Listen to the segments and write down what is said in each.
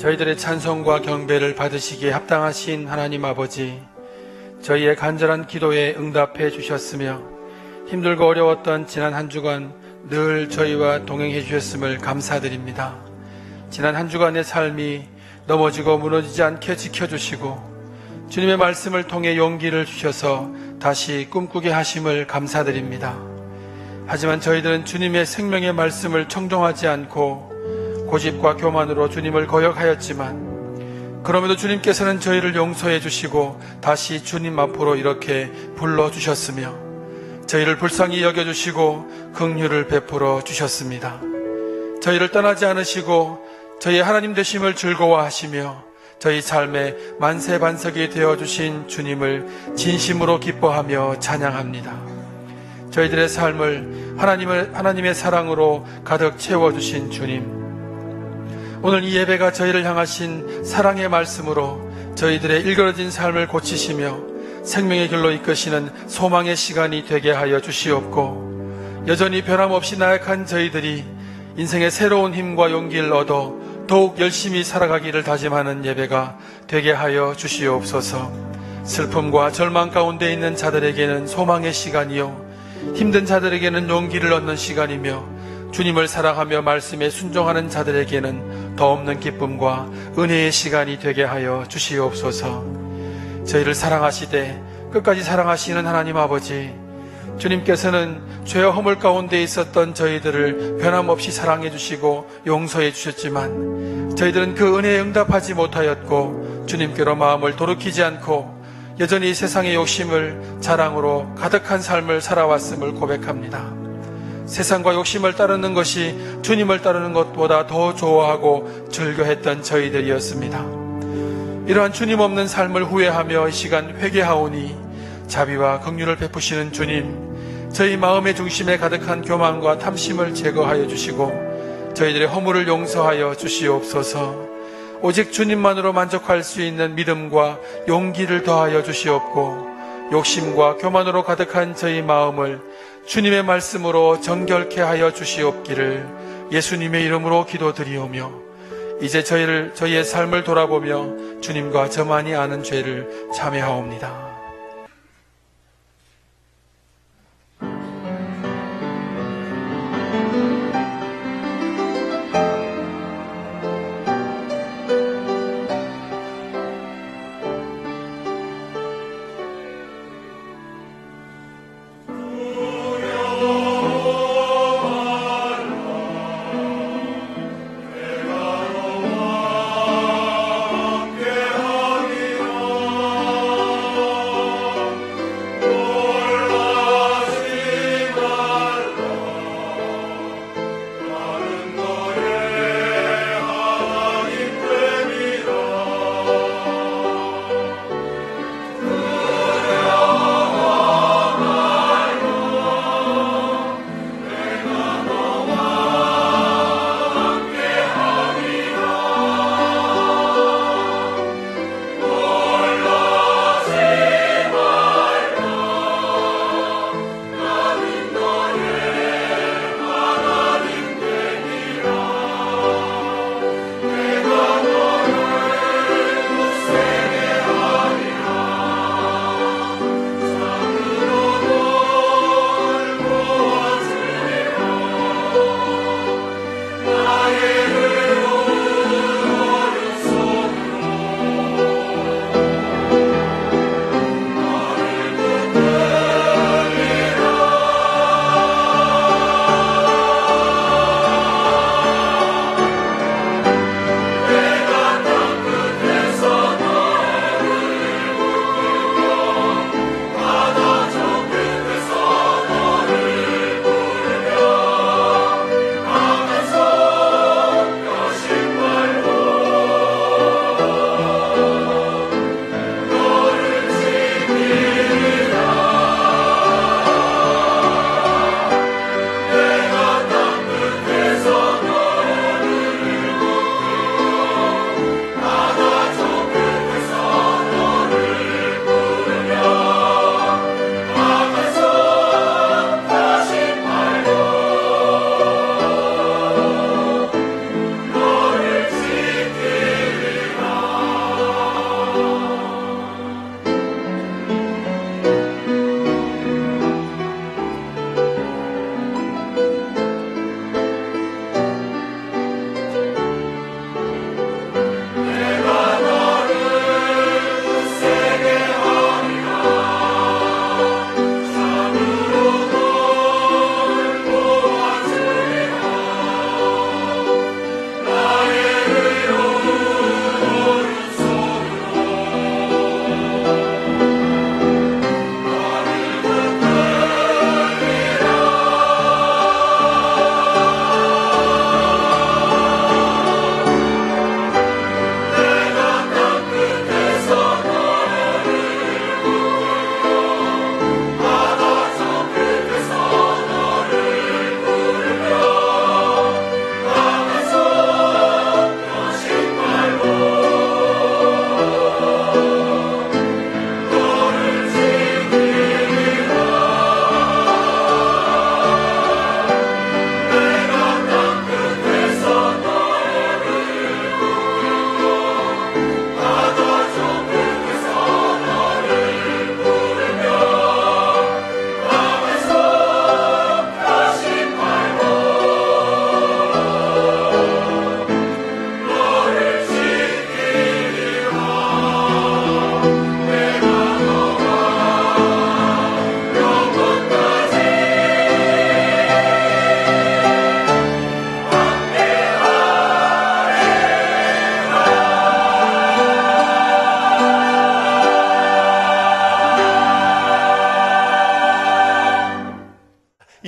저희들의 찬송과 경배를 받으시기에 합당하신 하나님 아버지, 저희의 간절한 기도에 응답해 주셨으며 힘들고 어려웠던 지난 한 주간 늘 저희와 동행해 주셨음을 감사드립니다. 지난 한 주간의 삶이 넘어지고 무너지지 않게 지켜주시고 주님의 말씀을 통해 용기를 주셔서 다시 꿈꾸게 하심을 감사드립니다. 하지만 저희들은 주님의 생명의 말씀을 청종하지 않고 고집과 교만으로 주님을 거역하였지만 그럼에도 주님께서는 저희를 용서해 주시고 다시 주님 앞으로 이렇게 불러주셨으며 저희를 불쌍히 여겨주시고 긍휼을 베풀어 주셨습니다. 저희를 떠나지 않으시고 저희의 하나님 되심을 즐거워하시며 저희 삶의 만세반석이 되어주신 주님을 진심으로 기뻐하며 찬양합니다. 저희들의 삶을 하나님의 사랑으로 가득 채워주신 주님, 오늘 이 예배가 저희를 향하신 사랑의 말씀으로 저희들의 일그러진 삶을 고치시며 생명의 길로 이끄시는 소망의 시간이 되게 하여 주시옵고, 여전히 변함없이 나약한 저희들이 인생의 새로운 힘과 용기를 얻어 더욱 열심히 살아가기를 다짐하는 예배가 되게 하여 주시옵소서. 슬픔과 절망 가운데 있는 자들에게는 소망의 시간이요, 힘든 자들에게는 용기를 얻는 시간이며, 주님을 사랑하며 말씀에 순종하는 자들에게는 더없는 기쁨과 은혜의 시간이 되게 하여 주시옵소서. 저희를 사랑하시되 끝까지 사랑하시는 하나님 아버지, 주님께서는 죄와 허물 가운데 있었던 저희들을 변함없이 사랑해 주시고 용서해 주셨지만 저희들은 그 은혜에 응답하지 못하였고 주님께로 마음을 돌이키지 않고 여전히 세상의 욕심을 자랑으로 가득한 삶을 살아왔음을 고백합니다. 세상과 욕심을 따르는 것이 주님을 따르는 것보다 더 좋아하고 즐겨했던 저희들이었습니다. 이러한 주님 없는 삶을 후회하며 이 시간 회개하오니 자비와 긍휼을 베푸시는 주님, 저희 마음의 중심에 가득한 교만과 탐심을 제거하여 주시고 저희들의 허물을 용서하여 주시옵소서. 오직 주님만으로 만족할 수 있는 믿음과 용기를 더하여 주시옵고, 욕심과 교만으로 가득한 저희 마음을 주님의 말씀으로 정결케 하여 주시옵기를 예수님의 이름으로 기도드리오며, 이제 저희의 삶을 돌아보며 주님과 저만이 아는 죄를 참회하옵니다.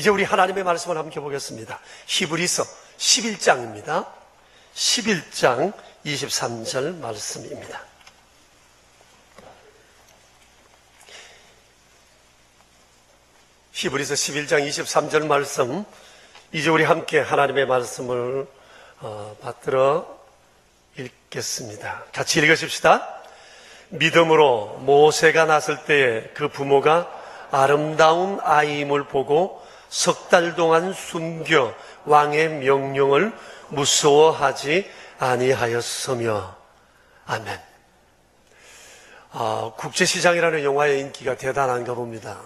이제 우리 하나님의 말씀을 함께 보겠습니다. 히브리서 11장입니다. 11장 23절 말씀입니다. 히브리서 11장 23절 말씀, 이제 우리 함께 하나님의 말씀을 받들어 읽겠습니다. 같이 읽으십시다. 믿음으로 모세가 났을 때에 그 부모가 아름다운 아이임을 보고 석 달 동안 숨겨 왕의 명령을 무서워하지 아니하였으며. 아멘. 국제시장이라는 영화의 인기가 대단한가 봅니다.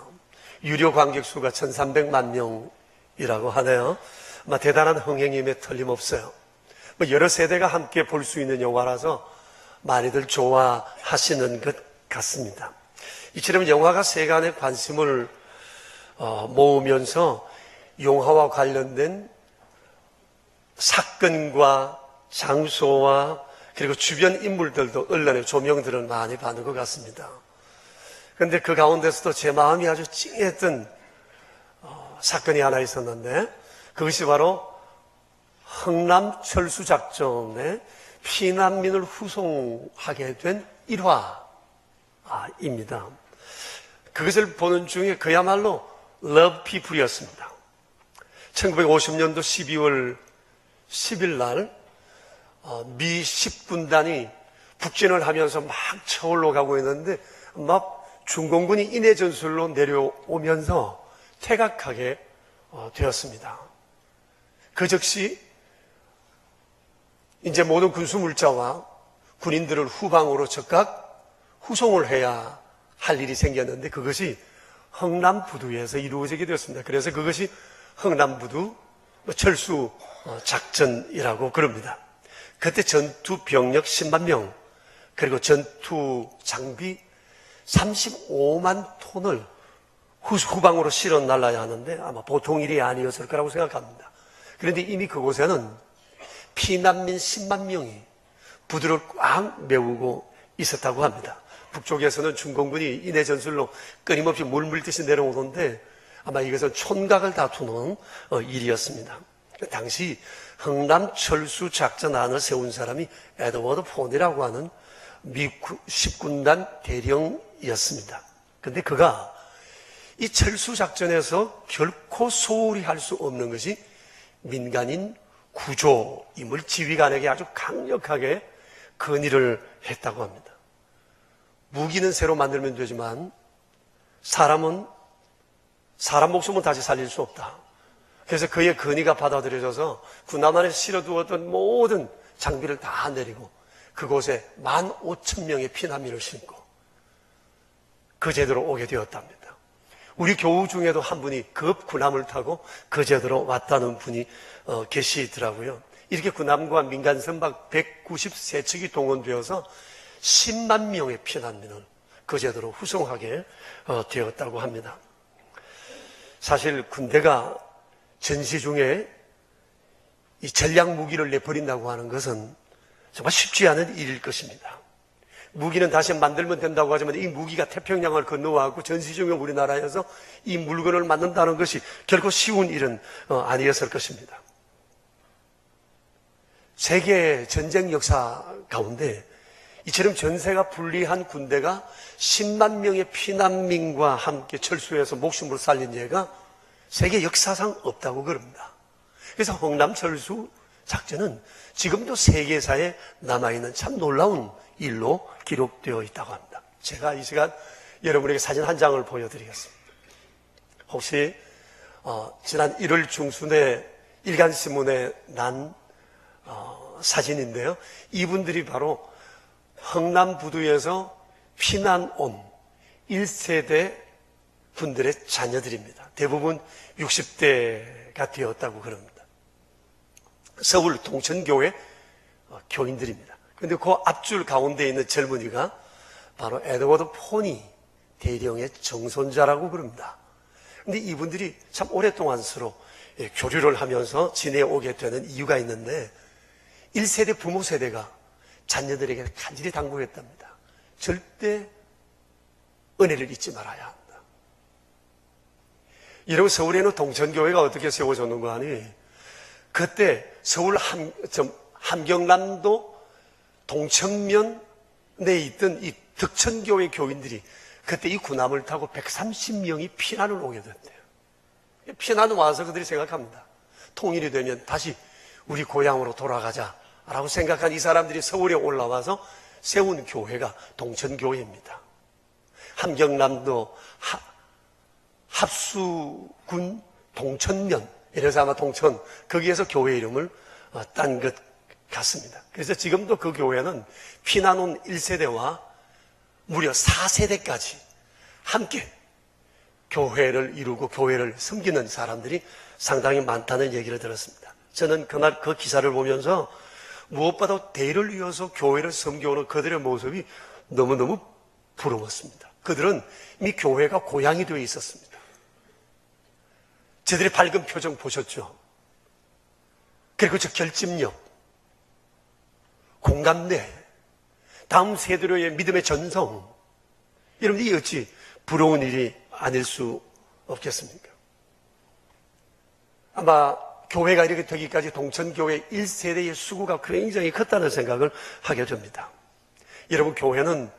유료 관객 수가 1300만 명이라고 하네요. 대단한 흥행임에 틀림없어요. 여러 세대가 함께 볼 수 있는 영화라서 많이들 좋아하시는 것 같습니다. 이처럼 영화가 세간의 관심을 모으면서 영화와 관련된 사건과 장소와 그리고 주변 인물들도 언론의 조명들을 많이 받는 것 같습니다. 그런데 그 가운데서도 제 마음이 아주 찡했던 사건이 하나 있었는데, 그것이 바로 흥남철수작전에 피난민을 후송하게 된 일화입니다. 그것을 보는 중에 그야말로 러브피플이었습니다. 1950년도 12월 10일 날 미 10군단이 북진을 하면서 막 쳐올라 가고 있는데 막 중공군이 인해 전술로 내려오면서 퇴각하게 되었습니다. 그 즉시 이제 모든 군수물자와 군인들을 후방으로 즉각 후송을 해야 할 일이 생겼는데, 그것이 흥남부두에서 이루어지게 되었습니다. 그래서 그것이 흥남부두 철수 작전이라고 그럽니다. 그때 전투 병력 10만 명, 그리고 전투 장비 35만 톤을 후방으로 실어 날라야 하는데 아마 보통 일이 아니었을 거라고 생각합니다. 그런데 이미 그곳에는 피난민 10만 명이 부두를 꽉 메우고 있었다고 합니다. 북쪽에서는 중공군이 인해 전술로 끊임없이 물밀듯이 내려오는데 아마 이것은 촌각을 다투는 일이었습니다. 당시 흥남철수 작전안을 세운 사람이 에드워드 폰이라고 하는 미 10군단 대령이었습니다. 그런데 그가 이 철수 작전에서 결코 소홀히 할 수 없는 것이 민간인 구조임을 지휘관에게 아주 강력하게 건의를 했다고 합니다. 무기는 새로 만들면 되지만 사람 목숨은 다시 살릴 수 없다. 그래서 그의 건의가 받아들여져서 군함 안에 실어두었던 모든 장비를 다 내리고 그곳에 15,000명의 피난민을 심고 그 제도로 오게 되었답니다. 우리 교우 중에도 한 분이 급 군함을 타고 그 제도로 왔다는 분이 계시더라고요. 이렇게 군함과 민간 선박 193척이 동원되어서 10만 명의 피난민을 그 제도로 후송하게 되었다고 합니다. 사실 군대가 전시 중에 이 전략 무기를 내버린다고 하는 것은 정말 쉽지 않은 일일 것입니다. 무기는 다시 만들면 된다고 하지만 이 무기가 태평양을 건너와서 전시 중에 우리나라에서 이 물건을 만든다는 것이 결코 쉬운 일은 아니었을 것입니다. 세계 전쟁 역사 가운데 이처럼 전세가 불리한 군대가 10만 명의 피난민과 함께 철수해서 목숨을 살린 예가 세계 역사상 없다고 그럽니다. 그래서 흥남철수 작전은 지금도 세계사에 남아있는 참 놀라운 일로 기록되어 있다고 합니다. 제가 이 시간 여러분에게 사진 한 장을 보여드리겠습니다. 혹시 지난 1월 중순에 일간신문에 난 사진인데요. 이분들이 바로 흥남부두에서 피난 온 1세대 분들의 자녀들입니다. 대부분 60대가 되었다고 그럽니다. 서울 동천교회 교인들입니다. 그런데 그 앞줄 가운데 있는 젊은이가 바로 에드워드 폰이 대령의 정손자라고 그럽니다. 그런데 이분들이 참 오랫동안 서로 교류를 하면서 지내오게 되는 이유가 있는데 1세대 부모 세대가 자녀들에게 간절히 당부했답니다. 절대 은혜를 잊지 말아야 한다. 여러분, 서울에는 동천교회가 어떻게 세워졌는가 하니, 그때 서울 함경남도 동천면에 있던 이 덕천교회 교인들이 그때 이 군함을 타고 130명이 피난을 오게 됐대요. 피난 와서 그들이 생각합니다. 통일이 되면 다시 우리 고향으로 돌아가자라고 생각한 이 사람들이 서울에 올라와서 세운 교회가 동천교회입니다. 함경남도 합수군 동천면, 이래서 아마 동천, 거기에서 교회 이름을 딴 것 같습니다. 그래서 지금도 그 교회는 피난 온 1세대와 무려 4세대까지 함께 교회를 이루고 교회를 섬기는 사람들이 상당히 많다는 얘기를 들었습니다. 저는 그날 그 기사를 보면서 무엇보다 대를 이어서 교회를 섬겨오는 그들의 모습이 너무너무 부러웠습니다. 그들은 이미 교회가 고향이 되어 있었습니다. 저들의 밝은 표정 보셨죠? 그리고 저 결집력, 공감대, 다음 세대로의 믿음의 전성, 여러분들이 어찌 부러운 일이 아닐 수 없겠습니까? 아마 교회가 이렇게 되기까지 동천교회 1세대의 수고가 굉장히 컸다는 생각을 하게 됩니다. 여러분, 교회는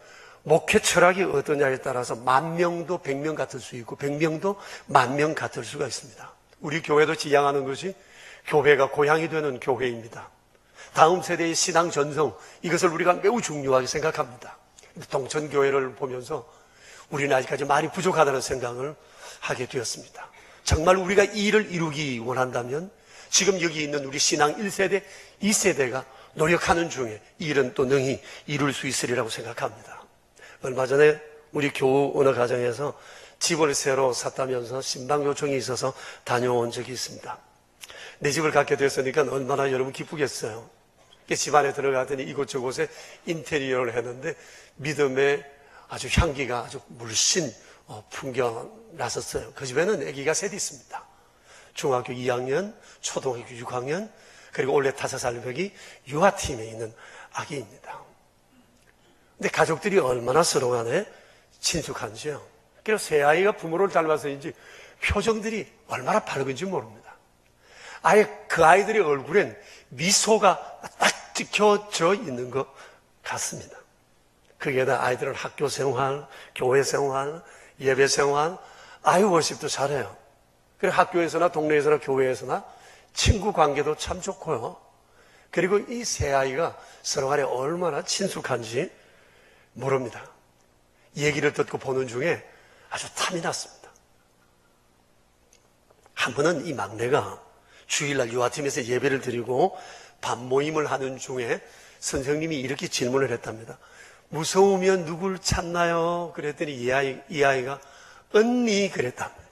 목회 철학이 어떠냐에 따라서 10,000명도 100명 같을 수 있고 100명도 10,000명 같을 수가 있습니다. 우리 교회도 지향하는 것이 교회가 고향이 되는 교회입니다. 다음 세대의 신앙 전성, 이것을 우리가 매우 중요하게 생각합니다. 동천교회를 보면서 우리는 아직까지 많이 부족하다는 생각을 하게 되었습니다. 정말 우리가 이 일을 이루기 원한다면 지금 여기 있는 우리 신앙 1세대, 2세대가 노력하는 중에 이 일은 또 능히 이룰 수 있으리라고 생각합니다. 얼마 전에 우리 교우 어느 가정에서 집을 새로 샀다면서 신방 요청이 있어서 다녀온 적이 있습니다. 내 집을 갖게 됐으니까 얼마나 여러분 기쁘겠어요. 집 안에 들어가더니 이곳저곳에 인테리어를 했는데 믿음의 아주 향기가 아주 물씬 풍겨났었어요. 그 집에는 아기가 셋 있습니다. 중학교 2학년, 초등학교 6학년, 그리고 올해 5살 배기 유아팀에 있는 아기입니다. 근데 가족들이 얼마나 서로 간에 친숙한지요. 그래서 새 아이가 부모를 닮아서인지 표정들이 얼마나 밝은지 모릅니다. 아예 그 아이들의 얼굴엔 미소가 딱 찍혀져 있는 것 같습니다. 거기에 다 아이들은 학교 생활, 교회 생활, 예배 생활, 아이워십도 잘해요. 그리고 학교에서나 동네에서나 교회에서나 친구 관계도 참 좋고요. 그리고 이 세 아이가 서로 간에 얼마나 친숙한지 모릅니다. 얘기를 듣고 보는 중에 아주 탐이 났습니다. 한 번은 이 막내가 주일날 유아팀에서 예배를 드리고 밥 모임을 하는 중에 선생님이 이렇게 질문을 했답니다. 무서우면 누굴 찾나요? 그랬더니 이 아이가 언니 그랬답니다.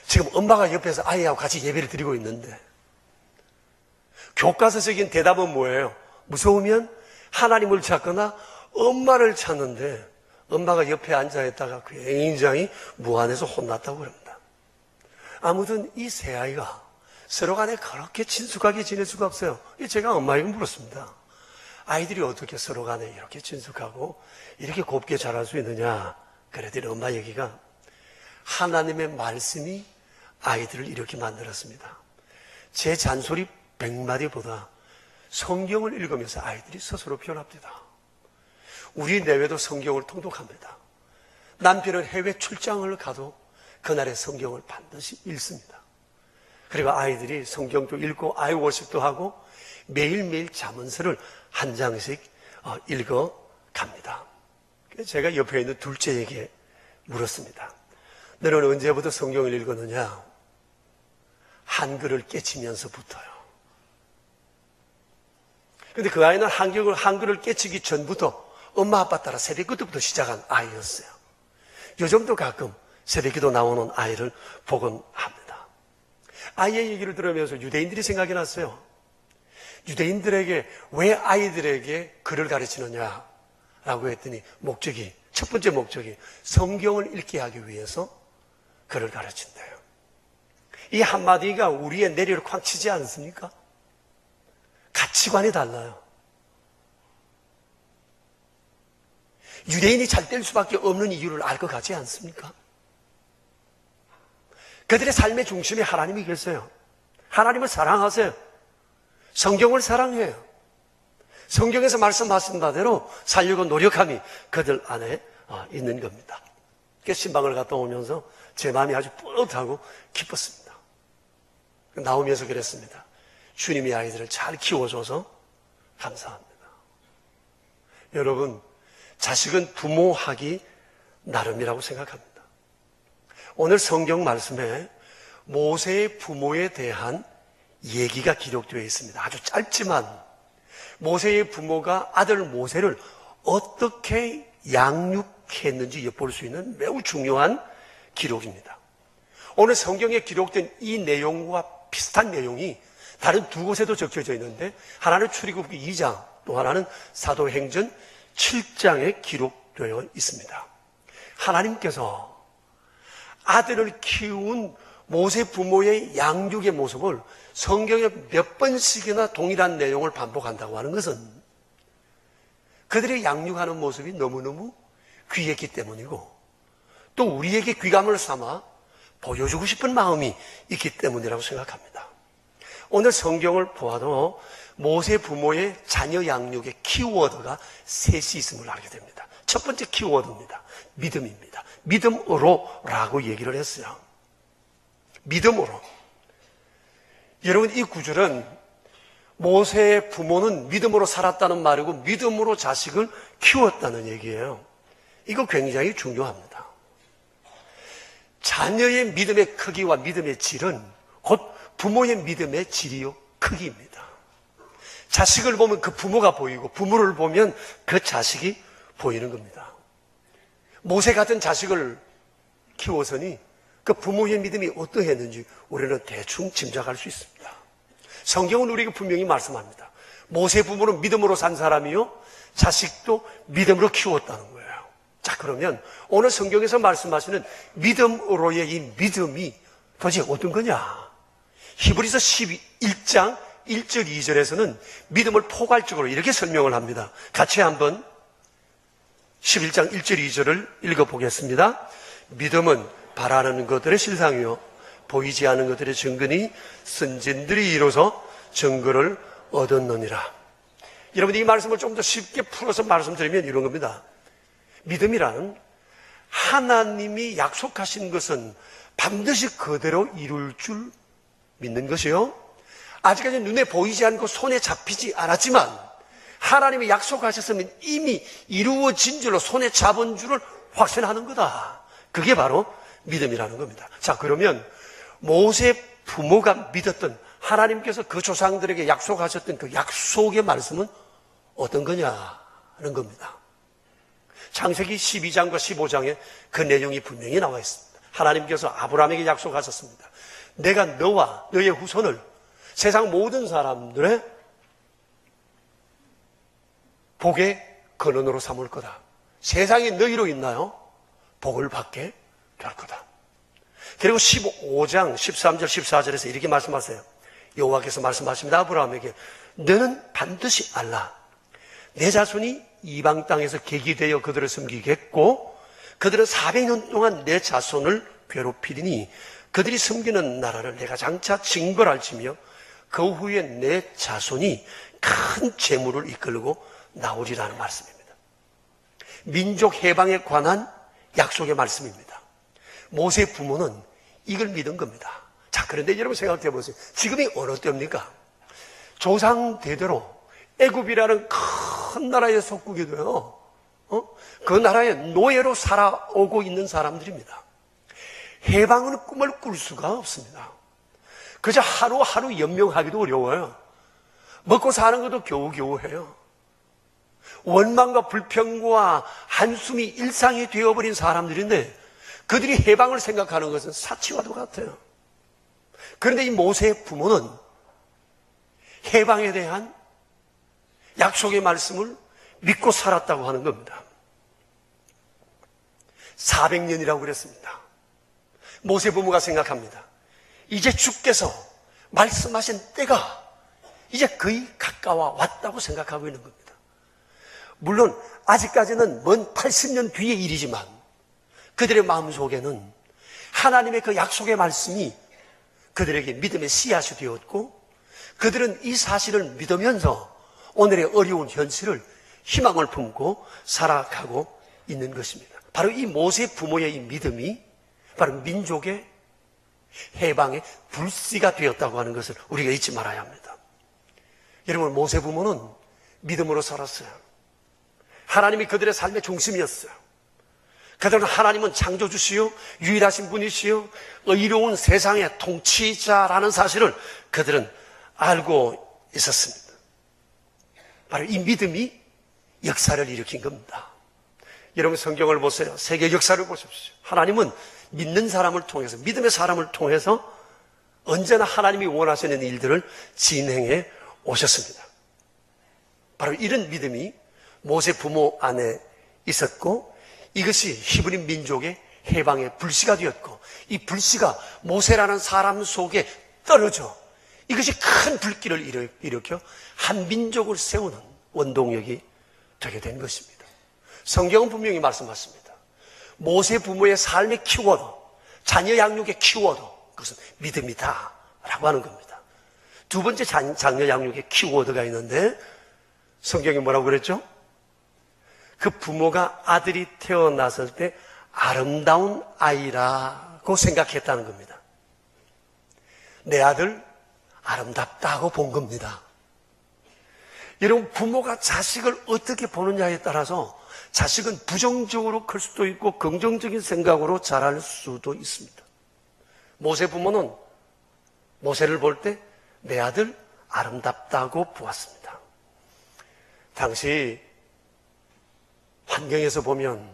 지금 엄마가 옆에서 아이하고 같이 예배를 드리고 있는데 교과서적인 대답은 뭐예요? 무서우면 하나님을 찾거나 엄마를 찾는데 엄마가 옆에 앉아있다가 굉장히 무안해서 혼났다고 그럽니다. 아무튼 이 세 아이가 서로 간에 그렇게 친숙하게 지낼 수가 없어요. 제가 엄마에게 물었습니다. 아이들이 어떻게 서로 간에 이렇게 친숙하고 이렇게 곱게 자랄 수 있느냐? 그랬더니 엄마 얘기가 하나님의 말씀이 아이들을 이렇게 만들었습니다. 제 잔소리 100마디보다 성경을 읽으면서 아이들이 스스로 변합니다. 우리 내외도 성경을 통독합니다. 남편은 해외 출장을 가도 그날의 성경을 반드시 읽습니다. 그리고 아이들이 성경도 읽고 아이워십도 하고 매일매일 잠언서를 한 장씩 읽어갑니다. 제가 옆에 있는 둘째에게 물었습니다. 너는 언제부터 성경을 읽었느냐? 한글을 깨치면서부터요. 근데 그 아이는 한글을 깨치기 전부터 엄마 아빠 따라 새벽기도부터 시작한 아이였어요. 요즘도 가끔 새벽기도 나오는 아이를 보곤 합니다. 아이의 얘기를 들으면서 유대인들이 생각이 났어요. 유대인들에게 왜 아이들에게 글을 가르치느냐라고 했더니 첫 번째 목적이 성경을 읽게 하기 위해서 글을 가르친대요. 이 한마디가 우리의 내리를 쾅 치지 않습니까? 가치관이 달라요. 유대인이 잘 될 수밖에 없는 이유를 알 것 같지 않습니까? 그들의 삶의 중심에 하나님이 계세요. 하나님을 사랑하세요. 성경을 사랑해요. 성경에서 말씀하신 바대로 살려고 노력함이 그들 안에 있는 겁니다. 신방을 갔다 오면서 제 마음이 아주 뿌듯하고 기뻤습니다. 나오면서 그랬습니다. 주님이 아이들을 잘 키워줘서 감사합니다. 여러분, 자식은 부모하기 나름이라고 생각합니다. 오늘 성경 말씀에 모세의 부모에 대한 얘기가 기록되어 있습니다. 아주 짧지만 모세의 부모가 아들 모세를 어떻게 양육했는지 엿볼 수 있는 매우 중요한 기록입니다. 오늘 성경에 기록된 이 내용과 비슷한 내용이 다른 두 곳에도 적혀져 있는데 하나는 출애굽기 2장, 또 하나는 사도행전 7장에 기록되어 있습니다. 하나님께서 아들을 키운 모세 부모의 양육의 모습을 성경에 몇 번씩이나 동일한 내용을 반복한다고 하는 것은 그들의 양육하는 모습이 너무너무 귀했기 때문이고 또 우리에게 귀감을 삼아 보여주고 싶은 마음이 있기 때문이라고 생각합니다. 오늘 성경을 보아도 모세 부모의 자녀 양육의 키워드가 셋이 있음을 알게 됩니다. 첫 번째 키워드입니다. 믿음입니다. 믿음으로라고 얘기를 했어요. 믿음으로. 여러분, 이 구절은 모세의 부모는 믿음으로 살았다는 말이고 믿음으로 자식을 키웠다는 얘기예요. 이거 굉장히 중요합니다. 자녀의 믿음의 크기와 믿음의 질은 곧 부모의 믿음의 질이요 크기입니다. 자식을 보면 그 부모가 보이고 부모를 보면 그 자식이 보이는 겁니다. 모세 같은 자식을 키워서니 그 부모의 믿음이 어떠했는지 우리는 대충 짐작할 수 있습니다. 성경은 우리에게 분명히 말씀합니다. 모세 부모는 믿음으로 산 사람이요 자식도 믿음으로 키웠다는 거예요. 자, 그러면 오늘 성경에서 말씀하시는 믿음으로의 이 믿음이 도대체 어떤 거냐? 히브리서 11장 1절 2절에서는 믿음을 포괄적으로 이렇게 설명을 합니다. 같이 한번 11장 1절 2절을 읽어보겠습니다. 믿음은 바라는 것들의 실상이요 보이지 않은 것들의 증거니 선진들이 이로써 증거를 얻었느니라. 여러분, 이 말씀을 좀 더 쉽게 풀어서 말씀드리면 이런 겁니다. 믿음이란 하나님이 약속하신 것은 반드시 그대로 이룰 줄 믿는 것이요, 아직까지 눈에 보이지 않고 손에 잡히지 않았지만 하나님이 약속하셨으면 이미 이루어진 줄로 손에 잡은 줄을 확신하는 거다. 그게 바로 믿음이라는 겁니다. 자, 그러면 모세 부모가 믿었던 하나님께서 그 조상들에게 약속하셨던 그 약속의 말씀은 어떤 거냐는 겁니다. 창세기 12장과 15장에 그 내용이 분명히 나와 있습니다. 하나님께서 아브라함에게 약속하셨습니다. 내가 너와 너의 후손을 세상 모든 사람들의 복의 근원으로 삼을 거다. 세상이 너희로 인하여 복을 받게 될 거다. 그리고 15장 13절 14절에서 이렇게 말씀하세요. 여호와께서 말씀하십니다. 아브라함에게 너는 반드시 알라. 내 자손이 이방 땅에서 객이 되어 그들을 섬기겠고 그들은 400년 동안 내 자손을 괴롭히리니 그들이 섬기는 나라를 내가 장차 징벌할지며 그 후에 내 자손이 큰 재물을 이끌고 나오리라는 말씀입니다. 민족 해방에 관한 약속의 말씀입니다. 모세 부모는 이걸 믿은 겁니다. 자, 그런데 여러분 생각해 보세요. 지금이 어느 때입니까? 조상 대대로 애굽이라는 큰 나라에 속국이고요. 그 나라에 노예로 살아오고 있는 사람들입니다. 해방은 꿈을 꿀 수가 없습니다. 그저 하루하루 연명하기도 어려워요. 먹고 사는 것도 겨우겨우 해요. 원망과 불평과 한숨이 일상이 되어버린 사람들인데 그들이 해방을 생각하는 것은 사치와도 같아요. 그런데 이 모세의 부모는 해방에 대한 약속의 말씀을 믿고 살았다고 하는 겁니다. 400년이라고 그랬습니다. 모세 부모가 생각합니다. 이제 주께서 말씀하신 때가 이제 거의 가까워 왔다고 생각하고 있는 겁니다. 물론 아직까지는 먼 80년 뒤의 일이지만 그들의 마음속에는 하나님의 그 약속의 말씀이 그들에게 믿음의 씨앗이 되었고, 그들은 이 사실을 믿으면서 오늘의 어려운 현실을 희망을 품고 살아가고 있는 것입니다. 바로 이 모세 부모의 이 믿음이 바로 민족의 해방의 불씨가 되었다고 하는 것을 우리가 잊지 말아야 합니다. 여러분, 모세 부모는 믿음으로 살았어요. 하나님이 그들의 삶의 중심이었어요. 그들은 하나님은 창조주시요 유일하신 분이시요 의로운 세상의 통치자라는 사실을 그들은 알고 있었습니다. 바로 이 믿음이 역사를 일으킨 겁니다. 여러분, 성경을 보세요. 세계 역사를 보십시오. 하나님은 믿는 사람을 통해서, 믿음의 사람을 통해서 언제나 하나님이 원하시는 일들을 진행해 오셨습니다. 바로 이런 믿음이 모세 부모 안에 있었고, 이것이 히브리 민족의 해방의 불씨가 되었고, 이 불씨가 모세라는 사람 속에 떨어져 이것이 큰 불길을 일으켜 한 민족을 세우는 원동력이 되게 된 것입니다. 성경은 분명히 말씀하십니다. 모세 부모의 삶의 키워드, 자녀 양육의 키워드, 그것은 믿음이다 라고 하는 겁니다. 두 번째 자녀 양육의 키워드가 있는데, 성경이 뭐라고 그랬죠? 그 부모가 아들이 태어났을 때 아름다운 아이라고 생각했다는 겁니다. 내 아들 아름답다고 본 겁니다. 여러분, 부모가 자식을 어떻게 보느냐에 따라서 자식은 부정적으로 클 수도 있고 긍정적인 생각으로 자랄 수도 있습니다. 모세 부모는 모세를 볼 때 내 아들 아름답다고 보았습니다. 당시 환경에서 보면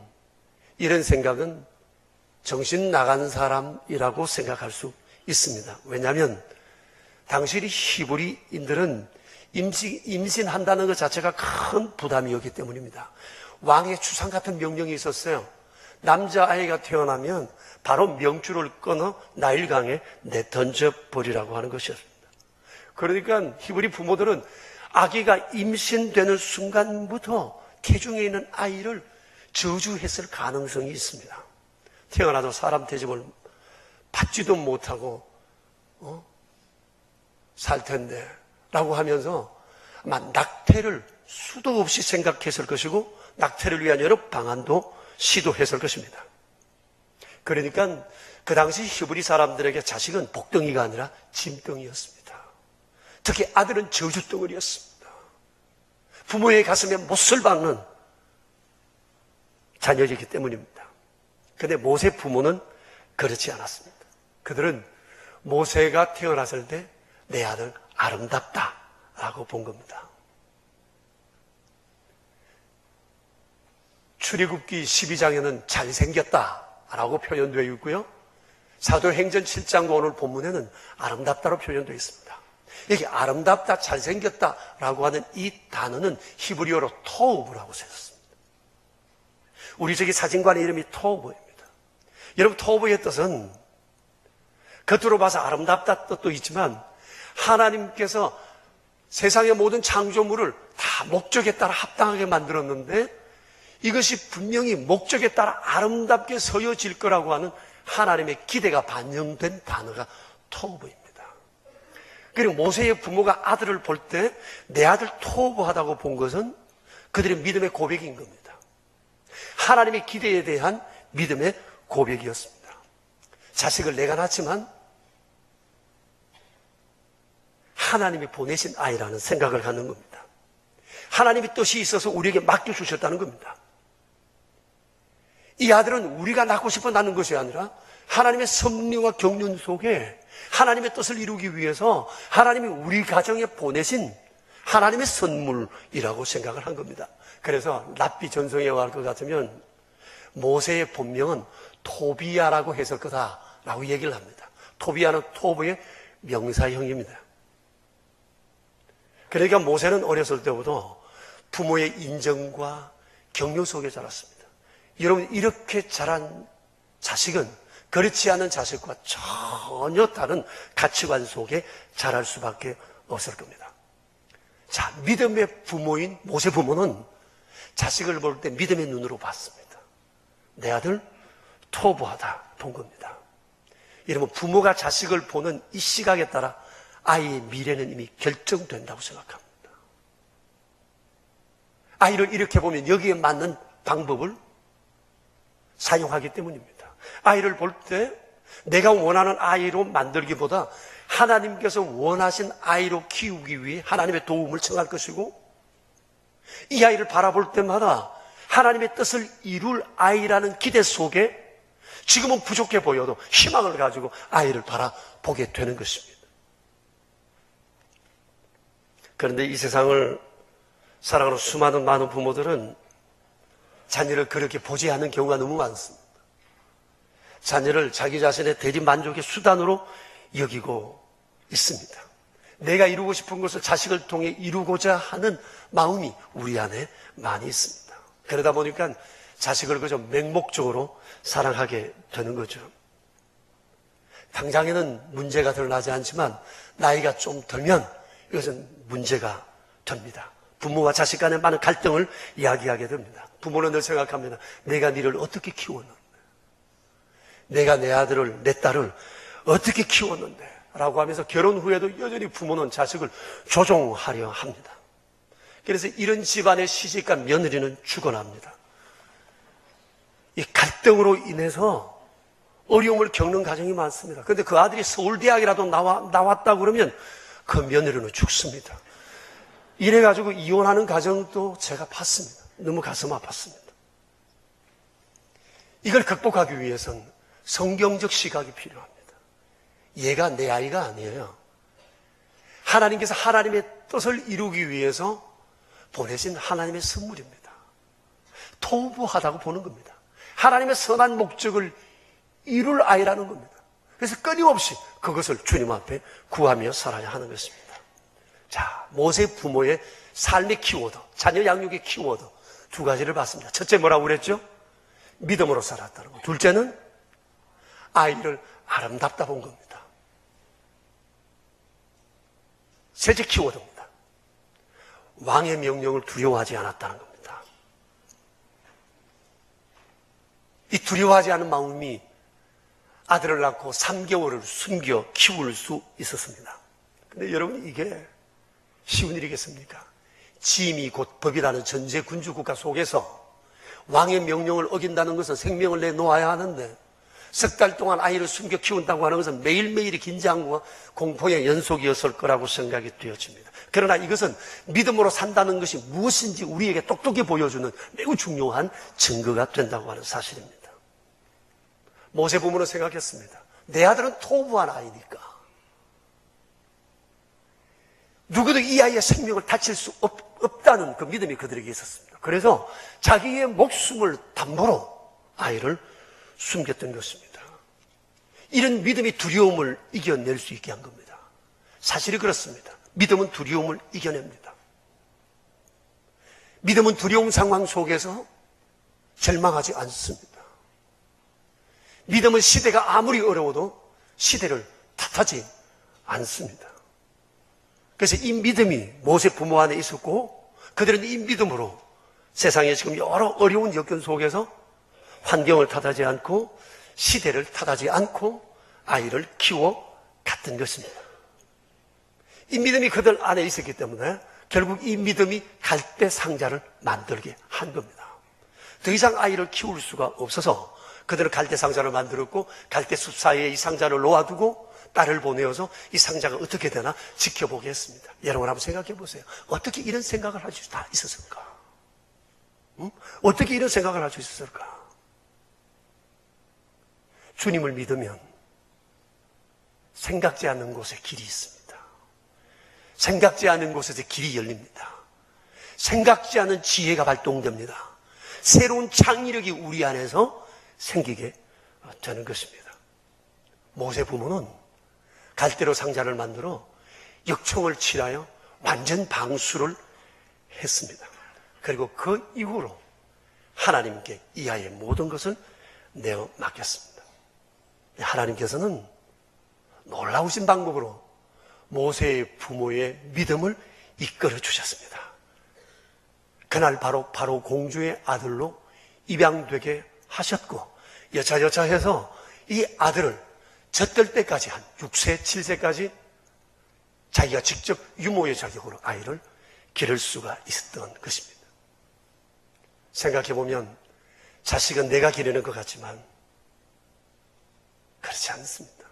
이런 생각은 정신 나간 사람이라고 생각할 수 있습니다. 왜냐하면 당시 히브리인들은 임신한다는 것 자체가 큰 부담이었기 때문입니다. 왕의 추상 같은 명령이 있었어요. 남자아이가 태어나면 바로 명줄을 끊어 나일강에 내던져버리라고 하는 것이었습니다. 그러니까 히브리 부모들은 아기가 임신되는 순간부터 태중에 있는 아이를 저주했을 가능성이 있습니다. 태어나도 사람 대접을 받지도 못하고 살 텐데 라고 하면서 아마 낙태를 수도 없이 생각했을 것이고, 낙태를 위한 여러 방안도 시도했을 것입니다. 그러니까 그 당시 히브리 사람들에게 자식은 복덩이가 아니라 짐덩이였습니다. 특히 아들은 저주덩어리였습니다. 부모의 가슴에 못을 박는 자녀이기 때문입니다. 그런데 모세 부모는 그렇지 않았습니다. 그들은 모세가 태어났을 때 내 아들 아름답다라고 본 겁니다. 출애굽기 12장에는 잘생겼다라고 표현되어 있고요. 사도행전 7장과 오늘 본문에는 아름답다로 표현되어 있습니다. 여기 아름답다, 잘생겼다라고 하는 이 단어는 히브리어로 토우브라고 쓰였습니다. 우리 저기 사진관의 이름이 토우브입니다. 여러분, 토우브의 뜻은 겉으로 봐서 아름답다 뜻도 있지만, 하나님께서 세상의 모든 창조물을 다 목적에 따라 합당하게 만들었는데, 이것이 분명히 목적에 따라 아름답게 서여질 거라고 하는 하나님의 기대가 반영된 단어가 토우브입니다. 그리고 모세의 부모가 아들을 볼 때 내 아들 토우브하다고 본 것은 그들의 믿음의 고백인 겁니다. 하나님의 기대에 대한 믿음의 고백이었습니다. 자식을 내가 낳지만 하나님이 보내신 아이라는 생각을 갖는 겁니다. 하나님의 뜻이 있어서 우리에게 맡겨주셨다는 겁니다. 이 아들은 우리가 낳고 싶어 낳는 것이 아니라 하나님의 섭리와 경륜 속에 하나님의 뜻을 이루기 위해서 하나님이 우리 가정에 보내신 하나님의 선물이라고 생각을 한 겁니다. 그래서 랍비 전성에 의할 것 같으면 모세의 본명은 토비야라고 했을 거다라고 얘기를 합니다. 토비야는 토브의 명사형입니다. 그러니까 모세는 어렸을 때부터 부모의 인정과 격려 속에 자랐습니다. 여러분, 이렇게 자란 자식은 그렇지 않은 자식과 전혀 다른 가치관 속에 자랄 수밖에 없을 겁니다. 자, 믿음의 부모인 모세 부모는 자식을 볼 때 믿음의 눈으로 봤습니다. 내 아들 토부하다 본 겁니다. 이러면 부모가 자식을 보는 이 시각에 따라 아이의 미래는 이미 결정된다고 생각합니다. 아이를 이렇게 보면 여기에 맞는 방법을 사용하기 때문입니다. 아이를 볼 때 내가 원하는 아이로 만들기보다 하나님께서 원하신 아이로 키우기 위해 하나님의 도움을 청할 것이고, 이 아이를 바라볼 때마다 하나님의 뜻을 이룰 아이라는 기대 속에 지금은 부족해 보여도 희망을 가지고 아이를 바라보게 되는 것입니다. 그런데 이 세상을 사랑하는 수많은 많은 부모들은 자녀를 그렇게 보지 않는 경우가 너무 많습니다. 자녀를 자기 자신의 대리만족의 수단으로 여기고 있습니다. 내가 이루고 싶은 것을 자식을 통해 이루고자 하는 마음이 우리 안에 많이 있습니다. 그러다 보니까 자식을 그저 맹목적으로 사랑하게 되는 거죠. 당장에는 문제가 드러나지 않지만 나이가 좀 들면 이것은 문제가 됩니다. 부모와 자식 간의 많은 갈등을 이야기하게 됩니다. 부모는 늘 생각합니다. 내가 너를 어떻게 키웠는데, 내가 내 아들을, 내 딸을 어떻게 키웠는데 라고 하면서 결혼 후에도 여전히 부모는 자식을 조종하려 합니다. 그래서 이런 집안의 시집과 며느리는 죽어납니다. 이 갈등으로 인해서 어려움을 겪는 가정이 많습니다. 그런데 그 아들이 서울대학이라도 나왔다 그러면 그 며느리는 죽습니다. 이래가지고 이혼하는 가정도 제가 봤습니다. 너무 가슴 아팠습니다. 이걸 극복하기 위해서는 성경적 시각이 필요합니다. 얘가 내 아이가 아니에요. 하나님께서 하나님의 뜻을 이루기 위해서 보내신 하나님의 선물입니다. 토부하다고 보는 겁니다. 하나님의 선한 목적을 이룰 아이라는 겁니다. 그래서 끊임없이 그것을 주님 앞에 구하며 살아야 하는 것입니다. 자, 모세 부모의 삶의 키워드, 자녀 양육의 키워드 두 가지를 봤습니다. 첫째 뭐라고 그랬죠? 믿음으로 살았다는 것. 둘째는 아이를 아름답다 본 겁니다. 셋째 키워드입니다. 왕의 명령을 두려워하지 않았다는 겁니다. 이 두려워하지 않은 마음이 아들을 낳고 3개월을 숨겨 키울 수 있었습니다. 근데 여러분, 이게 쉬운 일이겠습니까? 지임이 곧 법이라는 전제 군주국가 속에서 왕의 명령을 어긴다는 것은 생명을 내놓아야 하는데, 석 달 동안 아이를 숨겨 키운다고 하는 것은 매일매일의 긴장과 공포의 연속이었을 거라고 생각이 되어집니다. 그러나 이것은 믿음으로 산다는 것이 무엇인지 우리에게 똑똑히 보여주는 매우 중요한 증거가 된다고 하는 사실입니다. 모세 부모는 생각했습니다. 내 아들은 토부한 아이니까 누구도 이 아이의 생명을 다칠 수 없다는 그 믿음이 그들에게 있었습니다. 그래서 자기의 목숨을 담보로 아이를 숨겼던 것입니다. 이런 믿음이 두려움을 이겨낼 수 있게 한 겁니다. 사실이 그렇습니다. 믿음은 두려움을 이겨냅니다. 믿음은 두려운 상황 속에서 절망하지 않습니다. 믿음은 시대가 아무리 어려워도 시대를 탓하지 않습니다. 그래서 이 믿음이 모세 부모 안에 있었고, 그들은 이 믿음으로 세상에 지금 여러 어려운 여건 속에서 환경을 탓하지 않고 시대를 탓하지 않고 아이를 키워 갔던 것입니다. 이 믿음이 그들 안에 있었기 때문에 결국 이 믿음이 갈대 상자를 만들게 한 겁니다. 더 이상 아이를 키울 수가 없어서 그들은 갈대 상자를 만들었고, 갈대 숲 사이에 이 상자를 놓아두고 딸을 보내어서 이 상자가 어떻게 되나 지켜보게 했습니다. 여러분 한번 생각해 보세요. 어떻게 이런 생각을 할 수 있었을까? 어떻게 이런 생각을 할 수 있었을까? 주님을 믿으면 생각지 않는 곳에 길이 있습니다. 생각지 않은 곳에서 길이 열립니다. 생각지 않은 지혜가 발동됩니다. 새로운 창의력이 우리 안에서 생기게 되는 것입니다. 모세 부모는 갈대로 상자를 만들어 역청을 칠하여 완전 방수를 했습니다. 그리고 그 이후로 하나님께 이 아이의 모든 것을 내어 맡겼습니다. 하나님께서는 놀라우신 방법으로 모세의 부모의 믿음을 이끌어 주셨습니다. 그날 바로 공주의 아들로 입양되게 하셨고, 여차여차해서 이 아들을 젖될 때까지 한 6세, 7세까지 자기가 직접 유모의 자격으로 아이를 기를 수가 있었던 것입니다. 생각해보면 자식은 내가 기르는 것 같지만 그렇지 않습니다.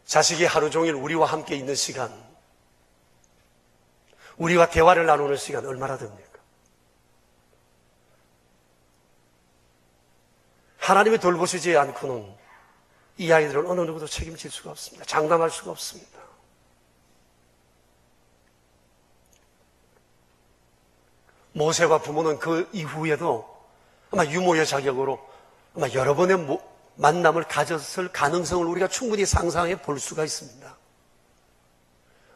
자식이 하루 종일 우리와 함께 있는 시간, 우리와 대화를 나누는 시간 얼마나 됩니까? 하나님이 돌보시지 않고는 이 아이들은 어느 누구도 책임질 수가 없습니다. 장담할 수가 없습니다. 모세와 부모는 그 이후에도 아마 유모의 자격으로 아마 여러 번의 만남을 가졌을 가능성을 우리가 충분히 상상해 볼 수가 있습니다.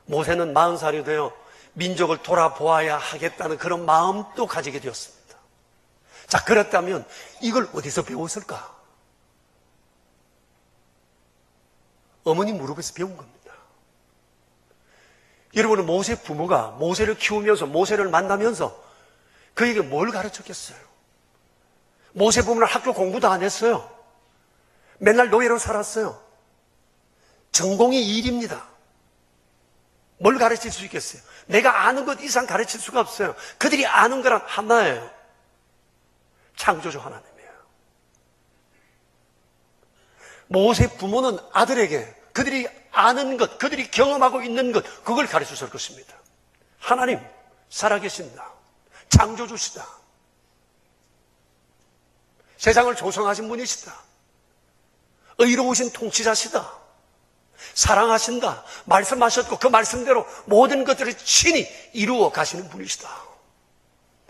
모세는 40살이 되어 민족을 돌아보아야 하겠다는 그런 마음도 가지게 되었습니다. 자, 그렇다면 이걸 어디서 배웠을까? 어머니 무릎에서 배운 겁니다. 여러분은 모세 부모가 모세를 키우면서 모세를 만나면서 그에게 뭘 가르쳤겠어요? 모세 부모는 학교 공부도 안 했어요. 맨날 노예로 살았어요. 전공이 일입니다. 뭘 가르칠 수 있겠어요? 내가 아는 것 이상 가르칠 수가 없어요. 그들이 아는 거란 하나예요. 창조주 하나님이에요. 모세 부모는 아들에게 그들이 아는 것, 그들이 경험하고 있는 것, 그걸 가르쳤을 것입니다. 하나님, 살아계신다. 창조주시다. 세상을 조성하신 분이시다. 의로우신 통치자시다. 사랑하신다. 말씀하셨고 그 말씀대로 모든 것들을 친히 이루어 가시는 분이시다.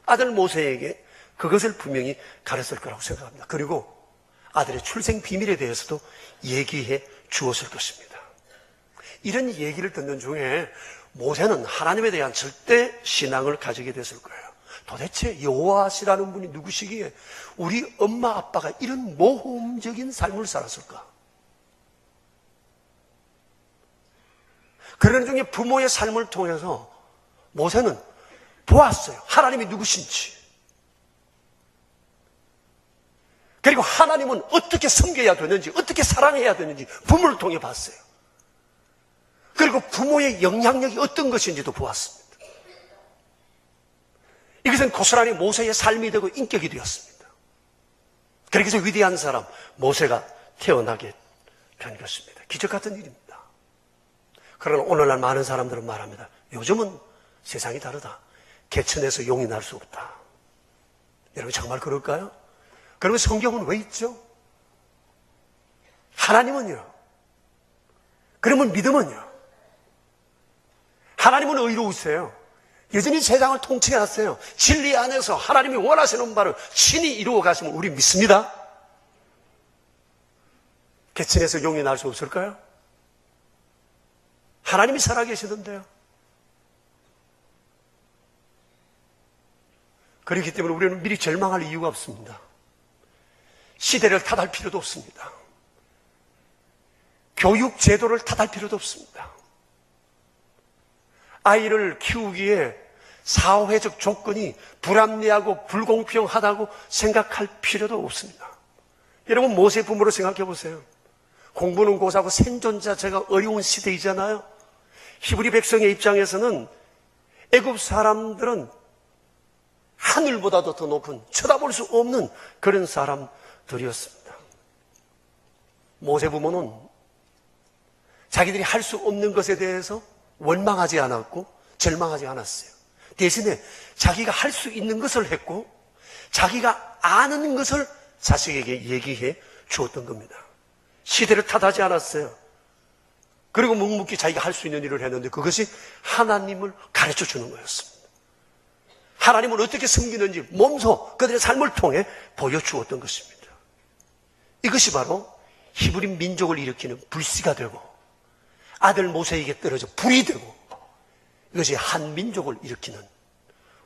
아들 모세에게 그것을 분명히 가르쳤을 거라고 생각합니다. 그리고 아들의 출생 비밀에 대해서도 얘기해 주었을 것입니다. 이런 얘기를 듣는 중에 모세는 하나님에 대한 절대 신앙을 가지게 됐을 거예요. 도대체 여호와시라는 분이 누구시기에 우리 엄마 아빠가 이런 모험적인 삶을 살았을까? 그런 중에 부모의 삶을 통해서 모세는 보았어요. 하나님이 누구신지. 그리고 하나님은 어떻게 섬겨야 되는지, 어떻게 사랑해야 되는지 부모를 통해 봤어요. 그리고 부모의 영향력이 어떤 것인지도 보았습니다. 이것은 고스란히 모세의 삶이 되고 인격이 되었습니다. 그래서 위대한 사람 모세가 태어나게 된 것입니다. 기적 같은 일입니다. 그러나 오늘날 많은 사람들은 말합니다. 요즘은 세상이 다르다. 개천에서 용이 날 수 없다. 여러분 정말 그럴까요? 그러면 성경은 왜 있죠? 하나님은요? 그러면 믿음은요? 하나님은 의로우세요. 여전히 세상을 통치하세요. 진리 안에서 하나님이 원하시는 바를 신이 이루어 가시면 우리 믿습니다. 개천에서 용이 날 수 없을까요? 하나님이 살아계시던데요. 그렇기 때문에 우리는 미리 절망할 이유가 없습니다. 시대를 탓할 필요도 없습니다. 교육 제도를 탓할 필요도 없습니다. 아이를 키우기에 사회적 조건이 불합리하고 불공평하다고 생각할 필요도 없습니다. 여러분 모세 부모로 생각해 보세요. 공부는 고사고 생존 자체가 어려운 시대이잖아요. 히브리 백성의 입장에서는 애굽 사람들은 하늘보다도 더 높은 쳐다볼 수 없는 그런 사람들이었습니다. 모세 부모는 자기들이 할 수 없는 것에 대해서 원망하지 않았고 절망하지 않았어요. 대신에 자기가 할 수 있는 것을 했고 자기가 아는 것을 자식에게 얘기해 주었던 겁니다. 시대를 탓하지 않았어요. 그리고 묵묵히 자기가 할 수 있는 일을 했는데 그것이 하나님을 가르쳐 주는 거였습니다. 하나님을 어떻게 섬기는지 몸소 그들의 삶을 통해 보여주었던 것입니다. 이것이 바로 히브리 민족을 일으키는 불씨가 되고 아들 모세에게 떨어져 불이 되고 이것이 한 민족을 일으키는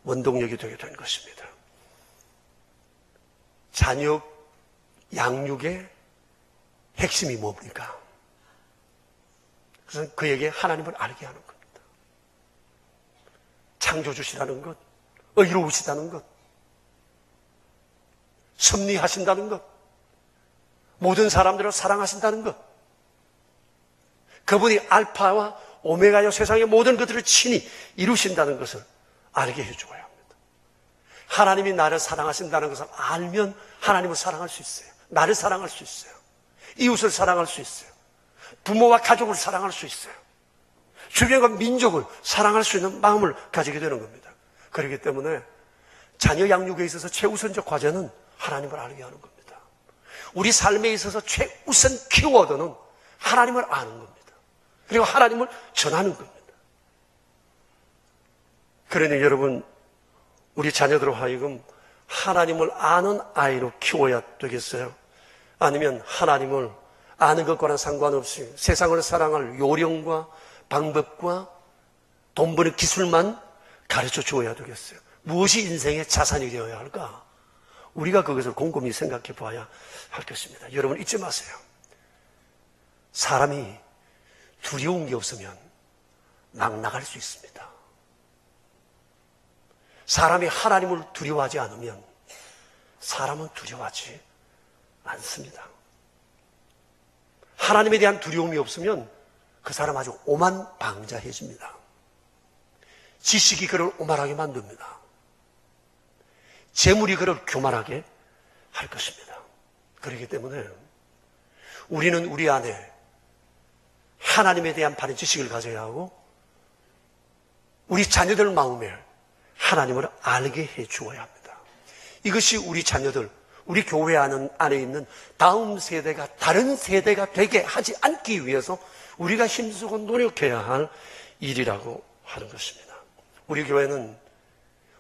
원동력이 되게 된 것입니다. 자녀 양육의 핵심이 뭡니까? 그래서 그에게 하나님을 알게 하는 겁니다. 창조주시라는 것, 의로우시다는 것, 섭리하신다는 것, 모든 사람들을 사랑하신다는 것. 그분이 알파와 오메가여 세상의 모든 것들을 친히 이루신다는 것을 알게 해주어야 합니다. 하나님이 나를 사랑하신다는 것을 알면 하나님을 사랑할 수 있어요. 나를 사랑할 수 있어요. 이웃을 사랑할 수 있어요. 부모와 가족을 사랑할 수 있어요. 주변과 민족을 사랑할 수 있는 마음을 가지게 되는 겁니다. 그렇기 때문에 자녀 양육에 있어서 최우선적 과제는 하나님을 알게 하는 겁니다. 우리 삶에 있어서 최우선 키워드는 하나님을 아는 겁니다. 그리고 하나님을 전하는 겁니다. 그러니 여러분, 우리 자녀들로 하여금 하나님을 아는 아이로 키워야 되겠어요? 아니면 하나님을 아는 것과는 상관없이 세상을 사랑할 요령과 방법과 돈 버는 기술만 가르쳐 주어야 되겠어요? 무엇이 인생의 자산이 되어야 할까? 우리가 그것을 곰곰이 생각해 봐야 할 것입니다. 여러분 잊지 마세요. 사람이 두려운 게 없으면 막 나갈 수 있습니다. 사람이 하나님을 두려워하지 않으면 사람은 두려워하지 않습니다. 하나님에 대한 두려움이 없으면 그 사람 아주 오만방자해집니다. 지식이 그를 오만하게 만듭니다. 재물이 그를 교만하게 할 것입니다. 그렇기 때문에 우리는 우리 안에 하나님에 대한 바른 지식을 가져야 하고 우리 자녀들 마음에 하나님을 알게 해 주어야 합니다. 이것이 우리 자녀들, 우리 교회 안에 있는 다음 세대가 다른 세대가 되게 하지 않기 위해서 우리가 힘쓰고 노력해야 할 일이라고 하는 것입니다. 우리 교회는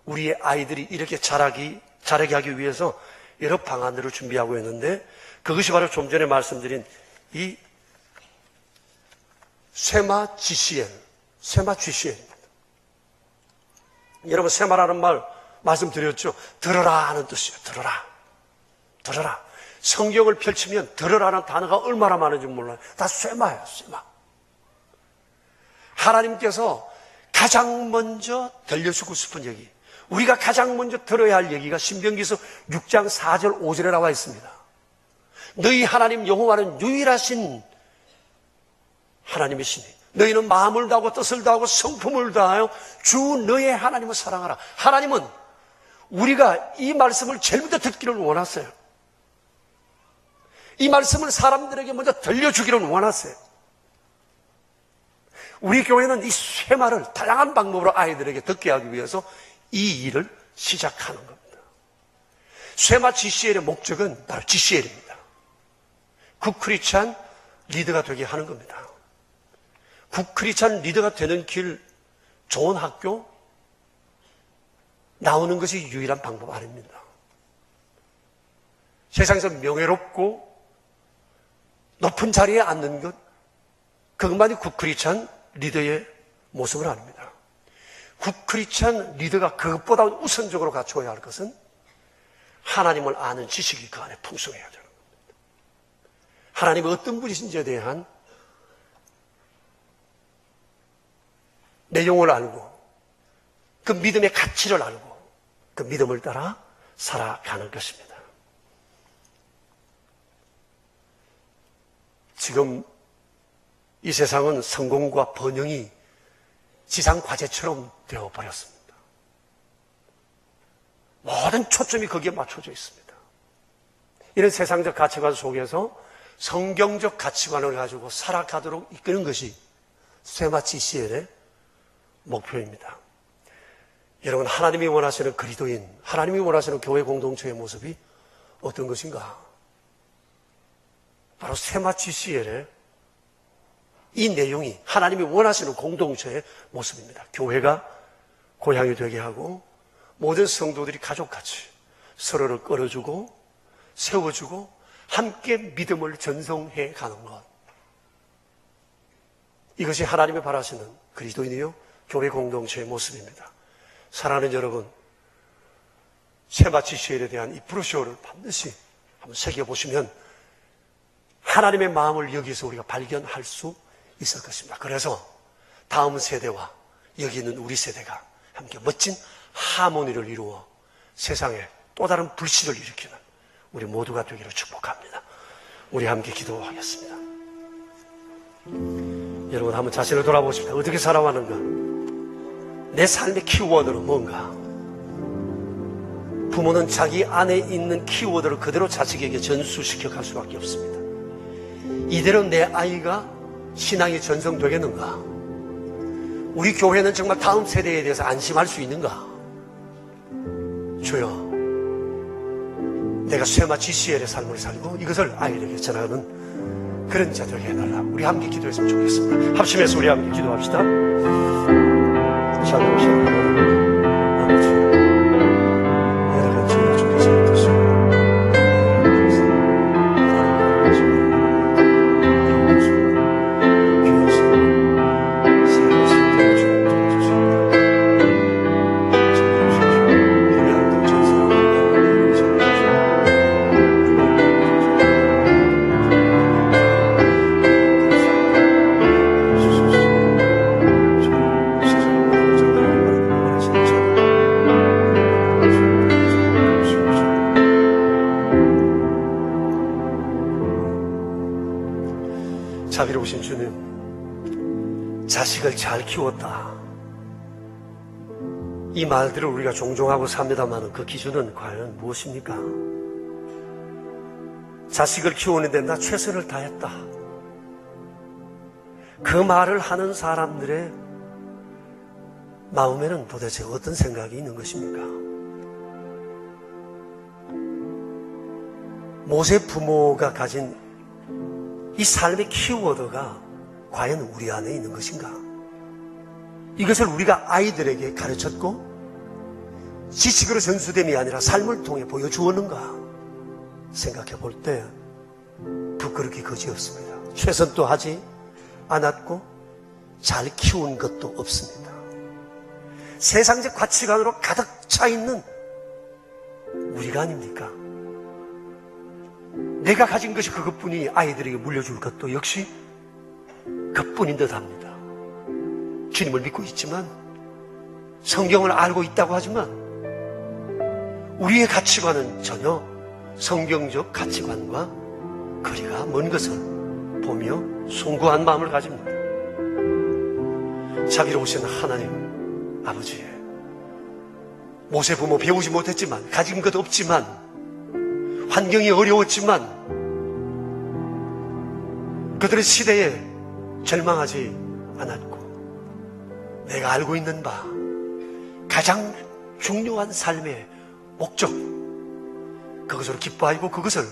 우리의 아이들이 이렇게 자라게 하기 위해서 여러 방안들을 준비하고 있는데 그것이 바로 좀 전에 말씀드린 이 쇠마 GCL입니다. 여러분 쇠마라는 말 말씀드렸죠. 들어라 하는 뜻이에요. 들어라. 성경을 펼치면 들으라는 단어가 얼마나 많은지 몰라요. 다 쇠마예요. 쇠마. 하나님께서 가장 먼저 들려주고 싶은 얘기, 우리가 가장 먼저 들어야 할 얘기가 신명기서 6장 4절 5절에 나와 있습니다. 너희 하나님 여호와는 유일하신 하나님이시니 너희는 마음을 다하고 뜻을 다하고 성품을 다하여 주 너의 하나님을 사랑하라. 하나님은 우리가 이 말씀을 제일 먼저 듣기를 원하세요. 이 말씀을 사람들에게 먼저 들려주기를 원하세요. 우리 교회는 이 쇠마를 다양한 방법으로 아이들에게 듣게 하기 위해서 이 일을 시작하는 겁니다. 쇠마 GCL의 목적은 바로 GCL입니다. 굿크리스찬 리더가 되게 하는 겁니다. 굿크리스찬 리더가 되는 길, 좋은 학교 나오는 것이 유일한 방법 아닙니다. 세상에서 명예롭고 높은 자리에 앉는 것, 그것만이 굿크리스찬 리더의 모습은 아닙니다. 굿크리스찬 리더가 그것보다 우선적으로 갖춰야 할 것은 하나님을 아는 지식이 그 안에 풍성해야 되는 겁니다. 하나님이 어떤 분이신지에 대한 내용을 알고 그 믿음의 가치를 알고 그 믿음을 따라 살아가는 것입니다. 지금 이 세상은 성공과 번영이 지상과제처럼 되어버렸습니다. 모든 초점이 거기에 맞춰져 있습니다. 이런 세상적 가치관 속에서 성경적 가치관을 가지고 살아가도록 이끄는 것이 쇠마 GCL의 목표입니다. 여러분, 하나님이 원하시는 그리스도인, 하나님이 원하시는 교회 공동체의 모습이 어떤 것인가? 바로 쇠마 GCL의 이 내용이 하나님이 원하시는 공동체의 모습입니다. 교회가 고향이 되게 하고 모든 성도들이 가족같이 서로를 끌어주고 세워주고 함께 믿음을 전송해 가는 것. 이것이 하나님이 바라시는 그리스도인이요 교회 공동체의 모습입니다. 사랑하는 여러분, 쇠마 GCL에 대한 이 브로셔를 반드시 한번 새겨보시면 하나님의 마음을 여기서 우리가 발견할 수 있을 것입니다. 그래서 다음 세대와 여기 있는 우리 세대가 함께 멋진 하모니를 이루어 세상에 또 다른 불씨를 일으키는 우리 모두가 되기를 축복합니다. 우리 함께 기도하겠습니다. 여러분 한번 자신을 돌아보십시오. 어떻게 살아왔는가? 내 삶의 키워드는 뭔가? 부모는 자기 안에 있는 키워드를 그대로 자식에게 전수시켜 갈 수밖에 없습니다. 이대로 내 아이가 신앙이 전성되겠는가? 우리 교회는 정말 다음 세대에 대해서 안심할 수 있는가? 주여, 내가 쇠마 GCL의 삶을 살고 이것을 아이에게 전하는 그런 자 되게 해달라. 우리 함께 기도했으면 좋겠습니다. 합심해서 우리 함께 기도합시다. 샬롬 아버지, 여러 가지 주께서 어떠시고 자비로우신 주님, 자식을 잘 키웠다. 이 말들을 우리가 종종 하고 삽니다만 그 기준은 과연 무엇입니까? 자식을 키우는데 나 최선을 다했다. 그 말을 하는 사람들의 마음에는 도대체 어떤 생각이 있는 것입니까? 모세 부모가 가진 이 삶의 키워드가 과연 우리 안에 있는 것인가? 이것을 우리가 아이들에게 가르쳤고 지식으로 전수됨이 아니라 삶을 통해 보여주었는가? 생각해 볼 때 부끄럽기 거지없습니다. 최선도 하지 않았고 잘 키운 것도 없습니다. 세상적 가치관으로 가득 차 있는 우리가 아닙니까? 내가 가진 것이 그것뿐이 아이들에게 물려줄 것도 역시 그뿐인 듯 합니다. 주님을 믿고 있지만, 성경을 알고 있다고 하지만 우리의 가치관은 전혀 성경적 가치관과 거리가 먼 것을 보며 숭고한 마음을 가집니다. 자비로우신 하나님 아버지, 모세 부모 배우지 못했지만, 가진 것 없지만, 환경이 어려웠지만 그들의 시대에 절망하지 않았고, 내가 알고 있는 바 가장 중요한 삶의 목적, 그것으로 기뻐하고 그것을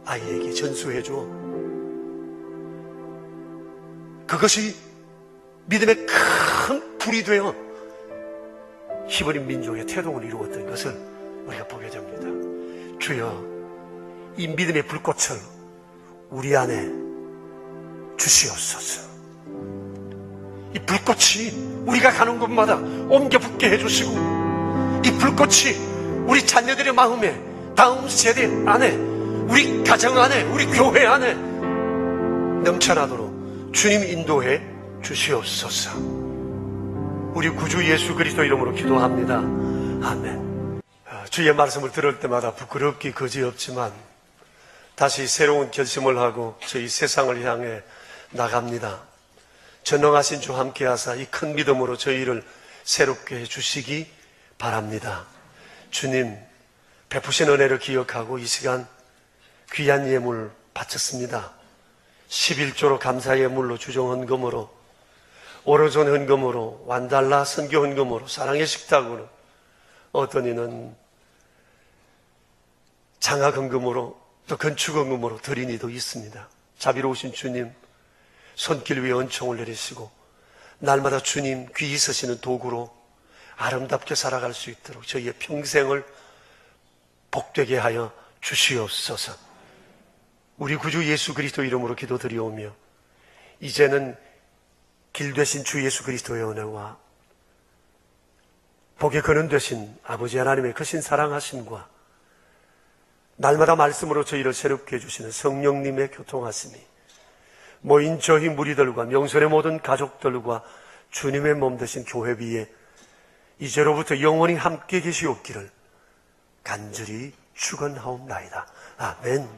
아이에게 전수해 줘. 그것이 믿음의 큰 불이 되어 히브리 민족의 태동을 이루었던 것을 우리가 보게 됩니다. 주여, 이 믿음의 불꽃을 우리 안에 주시옵소서. 이 불꽃이 우리가 가는 곳마다 옮겨 붙게 해주시고, 이 불꽃이 우리 자녀들의 마음에, 다음 세대 안에, 우리 가정 안에, 우리 교회 안에 넘쳐나도록 주님 인도해 주시옵소서. 우리 구주 예수 그리스도 이름으로 기도합니다. 아멘. 주의 말씀을 들을 때마다 부끄럽기 거지없지만 다시 새로운 결심을 하고 저희 세상을 향해 나갑니다. 전능하신 주 함께 하사 이 큰 믿음으로 저희를 새롭게 해주시기 바랍니다. 주님, 베푸신 은혜를 기억하고 이 시간 귀한 예물 바쳤습니다. 11조로 감사 예물로 주정 헌금으로, 오로존 헌금으로, 완달라 선교 헌금으로, 사랑의 식탁으로, 어떤 이는 장학 헌금으로, 또 건축 헌금으로 드린 이도 있습니다. 자비로우신 주님, 손길 위에 은총을 내리시고 날마다 주님 귀히 서시는 도구로 아름답게 살아갈 수 있도록 저희의 평생을 복되게 하여 주시옵소서. 우리 구주 예수 그리스도 이름으로 기도드리오며, 이제는 길 되신 주 예수 그리스도의 은혜와 복의 근원 되신 아버지 하나님의 크신 사랑하심과 날마다 말씀으로 저희를 새롭게 해주시는 성령님의 교통하심이 모인 저희 무리들과 명설의 모든 가족들과 주님의 몸 되신 교회 위에 이제로부터 영원히 함께 계시옵기를 간절히 축원하옵나이다. 아멘.